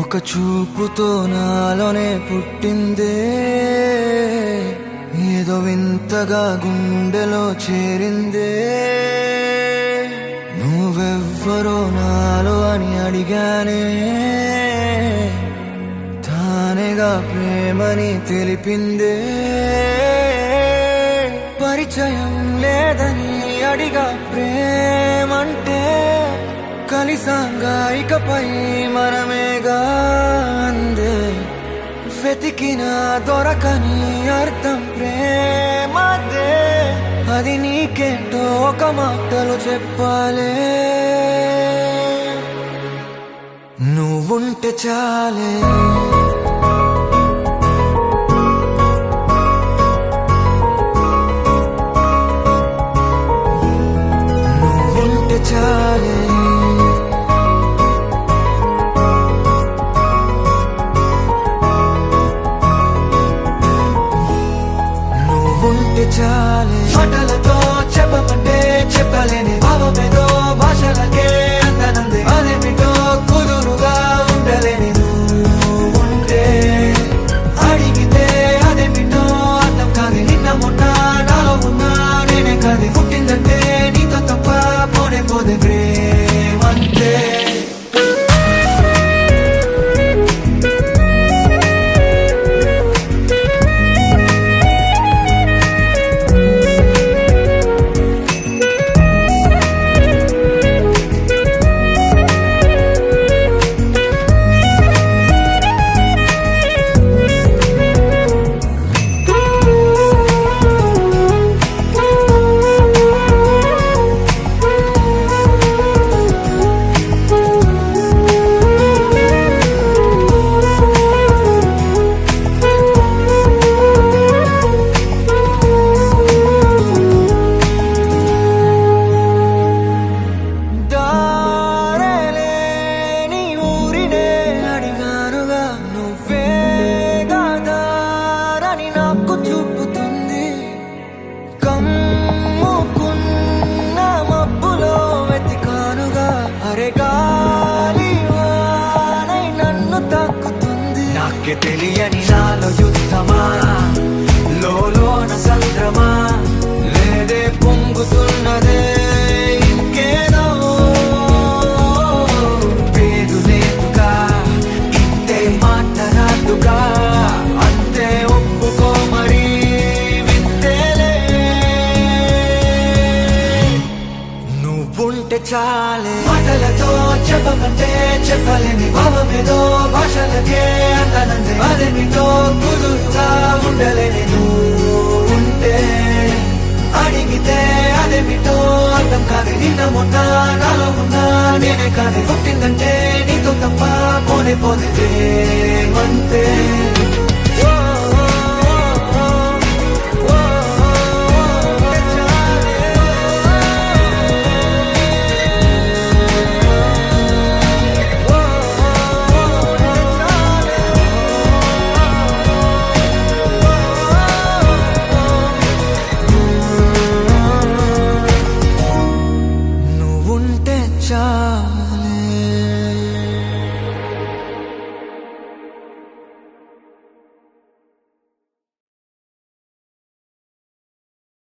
ఒక చూపుతో నాలోనే పుట్టిందే, ఏదో వింతగా గుండెలో చేరిందే. నువ్వెవ్వరో నాలో అని అడిగానే, తానేగా ప్రేమని తెలిపిందే. పరిచయం లేదని అడిగా ప్రేమంటే, కలిసాంగా ఇకపై మనమేగా అందే. వెతికిన దొరకని అర్థం ప్రేమదే, అది నీకేంటో ఒక మాటలు చెప్పాలే. నువ్వుంటే చాలే, నువ్వుంటే చాలే. నువ్వుంటే చాలే, మాటలతో చెప్పమంటే చెప్పలేని భావమేదో భాషలకే అందనందే. అదేమిటో కుదురుగా ఉండలేని నువ్వుంటే, అడిగితే అదేమిటో అర్థం కాదు. నిన్న మొన్న నాలో ఉన్నా నేనే కాదు. పుట్టిందంటే నీతో తప్ప పోనే పోదే ప్రేమంతే. చూపుతుంది కమ్ముకున్న మబ్బులో వెతికానుగా. అరే గాలి వానై నన్ను తాకుతుంది. నాకే తెలియని నాలో యుద్ధమా, లోన సంద్రమా, లేదే పొంగుతున్నదే ఇంకేదో. పేరు లేదుగా, ఇంతే మాట్లాడుగా, అంతే ఒప్పుకో మరి వింతేలే. నువ్వుంటే చాలే, మాటలతో చెప్పమంటే చెప్పలేని భావమేదో భాషలకే అందనందే. అదేమిటో కుదురుగా ఉండలేని నువ్వుంటే, అడిగితే అదేమిటో అర్థం కాదు. నిన్న మొన్న నాలో ఉన్నా నేనే కాదు. పుట్టిందంటే నీతో తప్ప పోనే పోదే ప్రేమంతే.